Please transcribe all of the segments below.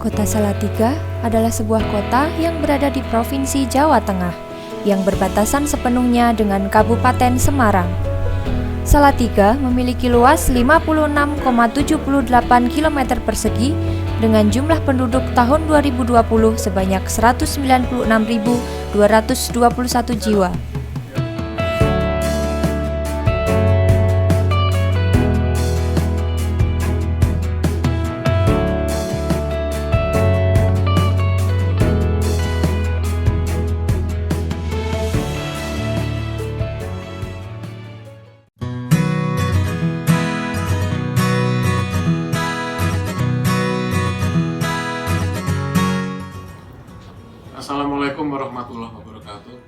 Kota Salatiga adalah sebuah kota yang berada di Provinsi Jawa Tengah, yang berbatasan sepenuhnya dengan Kabupaten Semarang. Salatiga memiliki luas 56,78 km persegi dengan jumlah penduduk tahun 2020 sebanyak 196.221 jiwa. Assalamualaikum warahmatullahi wabarakatuh.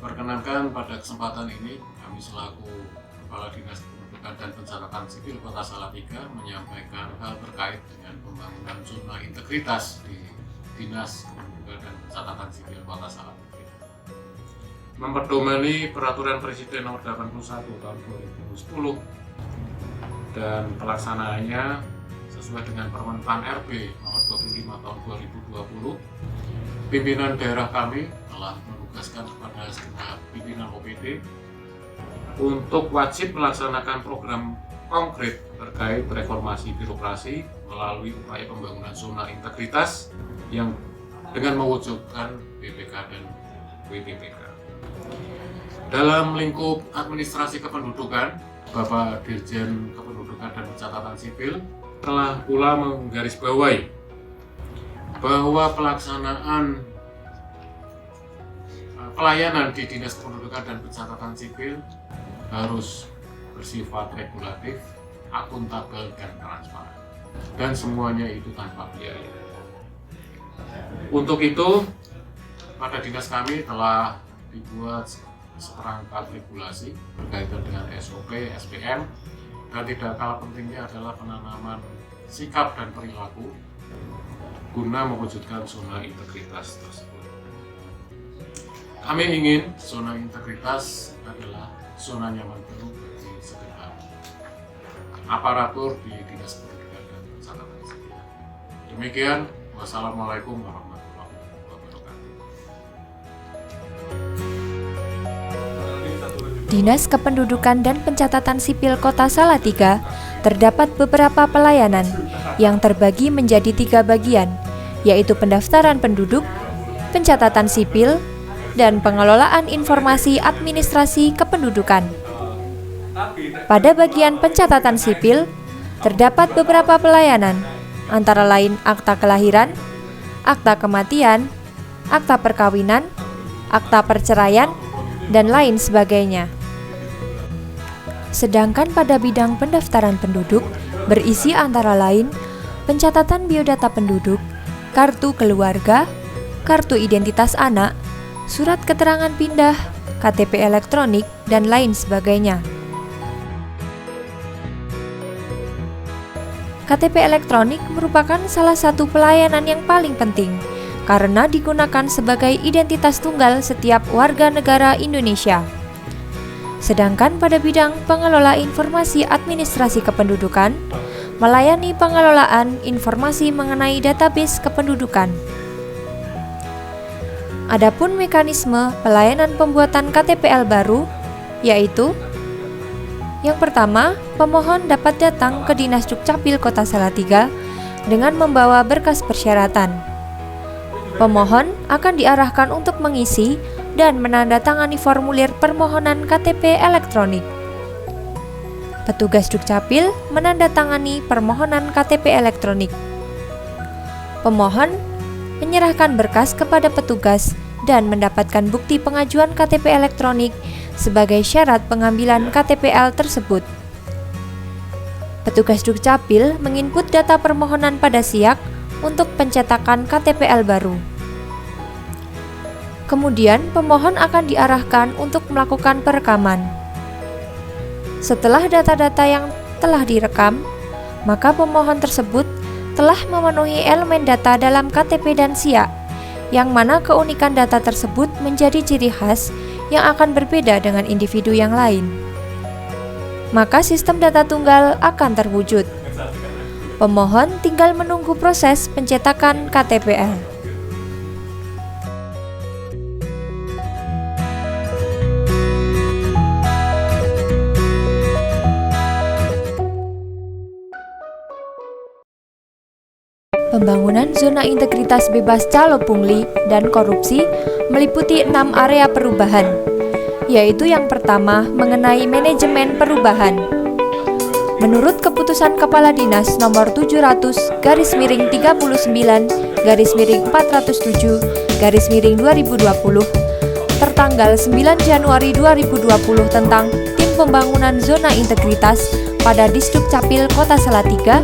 Perkenankan pada kesempatan ini kami selaku Kepala Dinas Kependudukan dan Pencatatan Sipil Kota Salatiga menyampaikan hal terkait dengan pembangunan zona integritas di Dinas Kependudukan dan Pencatatan Sipil Kota Salatiga. Memperdomani Peraturan Presiden Nomor 81 Tahun 2010 dan pelaksanaannya sesuai dengan Permen-Pan RB Nomor 25 Tahun 2020, pimpinan daerah kami telah menugaskan kepada segenap pimpinan OPD untuk wajib melaksanakan program konkret terkait reformasi birokrasi melalui upaya pembangunan zona integritas yang dengan mewujudkan BPK dan WTPK. Dalam lingkup administrasi kependudukan, Bapak Dirjen Kependudukan dan Pencatatan Sipil telah pula menggarisbawahi bahwa pelaksanaan pelayanan di Dinas Kependudukan dan Pencatatan Sipil harus bersifat regulatif, akuntabel, dan transparan, dan semuanya itu tanpa biaya. Untuk itu, pada dinas kami telah dibuat seperangkat regulasi berkaitan dengan SOP, SPM, dan tidak kalah pentingnya adalah penanaman sikap dan perilaku guna mewujudkan zona integritas tersebut. Kami ingin zona integritas adalah zona nyaman penuh bagi segenap aparatur di Dinas Kependudukan dan Pencatatan Sipil. Demikian, wassalamualaikum warahmatullahi wabarakatuh. Dinas Kependudukan dan Pencatatan Sipil Kota Salatiga terdapat beberapa pelayanan yang terbagi menjadi 3 bagian, yaitu pendaftaran penduduk, pencatatan sipil, dan pengelolaan informasi administrasi kependudukan. Pada bagian pencatatan sipil, terdapat beberapa pelayanan, antara lain akta kelahiran, akta kematian, akta perkawinan, akta perceraian, dan lain sebagainya. Sedangkan pada bidang pendaftaran penduduk, berisi antara lain pencatatan biodata penduduk, kartu keluarga, kartu identitas anak, surat keterangan pindah, KTP elektronik, dan lain sebagainya. KTP elektronik merupakan salah satu pelayanan yang paling penting karena digunakan sebagai identitas tunggal setiap warga negara Indonesia. Sedangkan pada bidang pengelola informasi administrasi kependudukan, melayani pengelolaan informasi mengenai database kependudukan. Adapun mekanisme pelayanan pembuatan KTPL baru, yaitu yang pertama, pemohon dapat datang ke Dinas Dukcapil Kota Salatiga dengan membawa berkas persyaratan. Pemohon akan diarahkan untuk mengisi dan menandatangani formulir permohonan KTP elektronik. Petugas Dukcapil menandatangani permohonan KTP elektronik. Pemohon menyerahkan berkas kepada petugas dan mendapatkan bukti pengajuan KTP elektronik sebagai syarat pengambilan KTPL tersebut. Petugas Dukcapil menginput data permohonan pada SIAK untuk pencetakan KTPL baru. Kemudian pemohon akan diarahkan untuk melakukan perekaman. Setelah data-data yang telah direkam, maka pemohon tersebut telah memenuhi elemen data dalam KTP dan SIAK, yang mana keunikan data tersebut menjadi ciri khas yang akan berbeda dengan individu yang lain. Maka sistem data tunggal akan terwujud. Pemohon tinggal menunggu proses pencetakan KTPL. Pembangunan zona integritas bebas calo pungli dan korupsi meliputi 6 area perubahan, yaitu yang pertama mengenai manajemen perubahan. Menurut keputusan Kepala Dinas nomor 700/39/407/2020 tertanggal 9 Januari 2020 tentang Tim Pembangunan Zona Integritas pada Disduk Capil Kota Salatiga,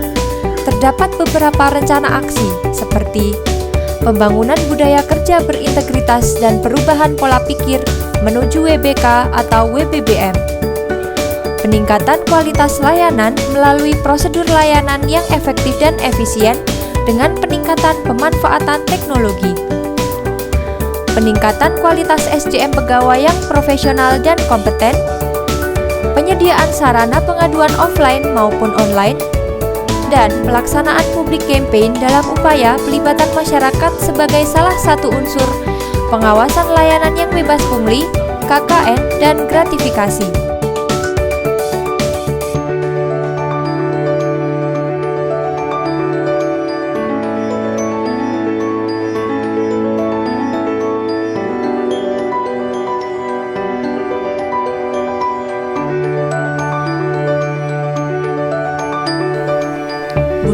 terdapat beberapa rencana aksi seperti pembangunan budaya kerja berintegritas dan perubahan pola pikir menuju WBK atau WBBM, peningkatan kualitas layanan melalui prosedur layanan yang efektif dan efisien dengan peningkatan pemanfaatan teknologi, peningkatan kualitas SDM pegawai yang profesional dan kompeten, penyediaan sarana pengaduan offline maupun online, dan pelaksanaan public campaign dalam upaya pelibatan masyarakat sebagai salah satu unsur pengawasan layanan yang bebas pungli, KKN, dan gratifikasi.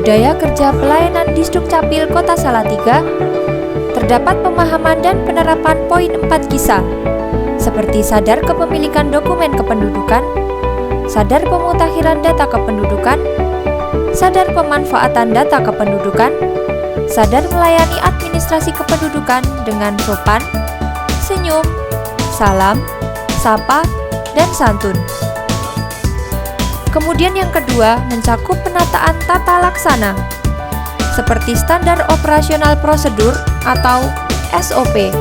Budaya kerja pelayanan Disduk Capil Kota Salatiga, terdapat pemahaman dan penerapan poin 4 kisah, seperti sadar kepemilikan dokumen kependudukan, sadar pemutakhiran data kependudukan, sadar pemanfaatan data kependudukan, sadar melayani administrasi kependudukan dengan sopan, senyum, salam, sapa, dan santun. Kemudian yang kedua mencakup penataan tata laksana, seperti standar operasional prosedur atau SOP.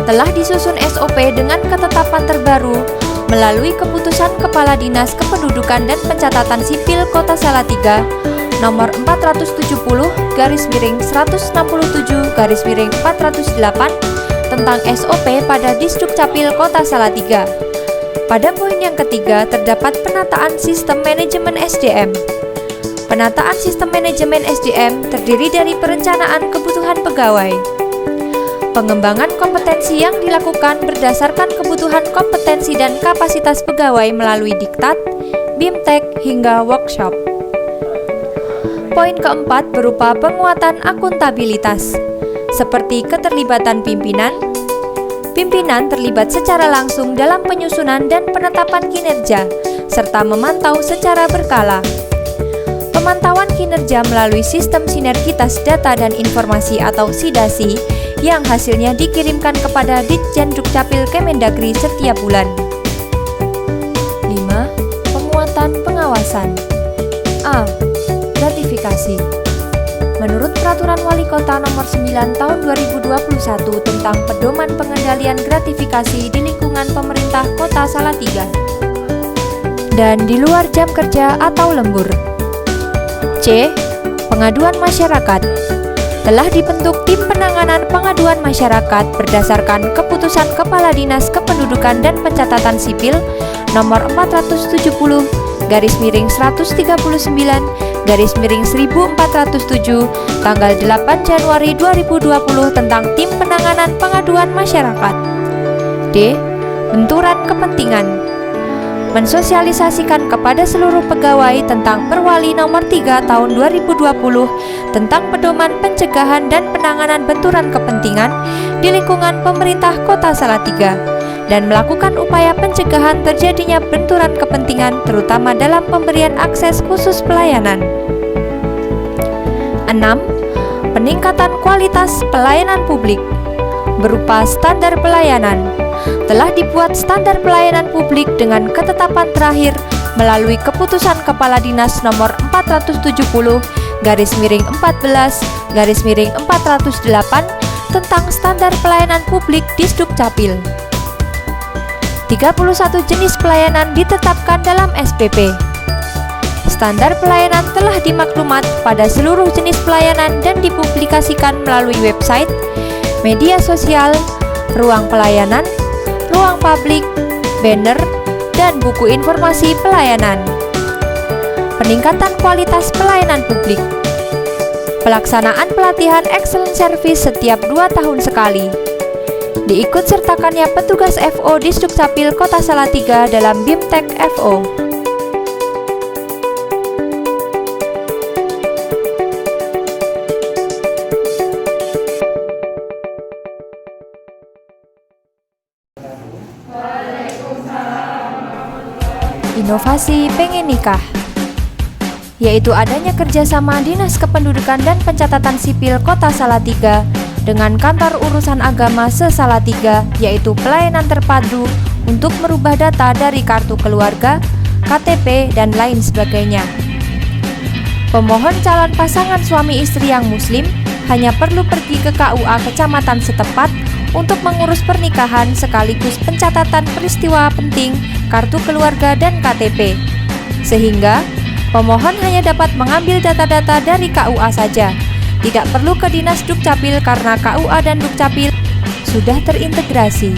Telah disusun SOP dengan ketetapan terbaru melalui keputusan Kepala Dinas Kependudukan dan Pencatatan Sipil Kota Salatiga nomor 470/167/408 tentang SOP pada Disduk Capil Kota Salatiga. Pada poin yang ketiga terdapat penataan sistem manajemen SDM. Penataan sistem manajemen SDM terdiri dari perencanaan kebutuhan pegawai, pengembangan kompetensi yang dilakukan berdasarkan kebutuhan kompetensi dan kapasitas pegawai melalui diktat, BIMTEK, hingga workshop. Poin keempat berupa penguatan akuntabilitas, seperti keterlibatan pimpinan. Pimpinan terlibat secara langsung dalam penyusunan dan penetapan kinerja, serta memantau secara berkala. Pemantauan kinerja melalui sistem sinergitas data dan informasi atau SIDASI yang hasilnya dikirimkan kepada Ditjen Dukcapil Kemendagri setiap bulan. 5. Penguatan pengawasan. A. Gratifikasi. Menurut Peraturan Wali Kota Nomor 9 Tahun 2021 tentang Pedoman Pengendalian Gratifikasi di lingkungan pemerintah Kota Salatiga dan di luar jam kerja atau lembur. C. Pengaduan masyarakat. Telah dibentuk Tim Penanganan Pengaduan Masyarakat berdasarkan Keputusan Kepala Dinas Kependudukan dan Pencatatan Sipil Nomor 479/139/1407 tanggal 8 Januari 2020 tentang Tim Penanganan Pengaduan Masyarakat. D. Benturan kepentingan. Mensosialisasikan kepada seluruh pegawai tentang Perwali Nomor 3 Tahun 2020 tentang Pedoman Pencegahan dan Penanganan Benturan Kepentingan di lingkungan pemerintah Kota Salatiga dan melakukan upaya pencegahan terjadinya benturan kepentingan terutama dalam pemberian akses khusus pelayanan. 6. Peningkatan kualitas pelayanan publik berupa standar pelayanan. Telah dibuat standar pelayanan publik dengan ketetapan terakhir melalui Keputusan Kepala Dinas Nomor 470/14/408 tentang standar pelayanan publik Disduk Capil. 31 jenis pelayanan ditetapkan dalam SPP. Standar pelayanan telah dimaklumat pada seluruh jenis pelayanan dan dipublikasikan melalui website, media sosial, ruang pelayanan, ruang publik, banner, dan buku informasi pelayanan. Peningkatan kualitas pelayanan publik. Pelaksanaan pelatihan excellent service setiap 2 tahun sekali. Diikut sertakannya petugas FO di Dukcapil Kota Salatiga dalam BIMTEK FO. Inovasi pengen nikah, yaitu adanya kerjasama Dinas Kependudukan dan Pencatatan Sipil Kota Salatiga dengan Kantor Urusan Agama se-Salatiga, yaitu pelayanan terpadu untuk merubah data dari kartu keluarga, KTP, dan lain sebagainya. Pemohon calon pasangan suami istri yang muslim hanya perlu pergi ke KUA kecamatan setempat untuk mengurus pernikahan sekaligus pencatatan peristiwa penting, kartu keluarga, dan KTP. Sehingga, pemohon hanya dapat mengambil data-data dari KUA saja. Tidak perlu ke Dinas Dukcapil karena KUA dan Dukcapil sudah terintegrasi.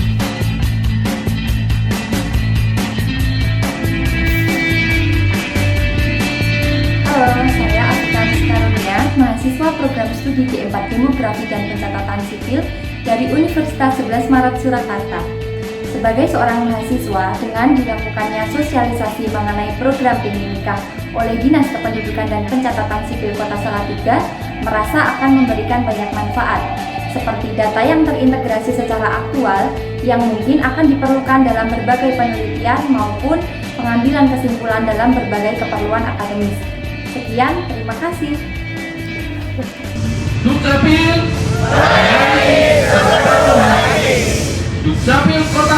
Halo, saya Afifah Karunia, mahasiswa program studi D4 Demografi dan Pencatatan Sipil dari Universitas 11 Maret Surakarta. Sebagai seorang mahasiswa, dengan dilakukannya sosialisasi mengenai program pengen nikah oleh Dinas Kependudukan dan Pencatatan Sipil Kota Salatiga, merasa akan memberikan banyak manfaat, seperti data yang terintegrasi secara aktual yang mungkin akan diperlukan dalam berbagai penelitian maupun pengambilan kesimpulan dalam berbagai keperluan akademis. Sekian, terima kasih. Dukcapil Kota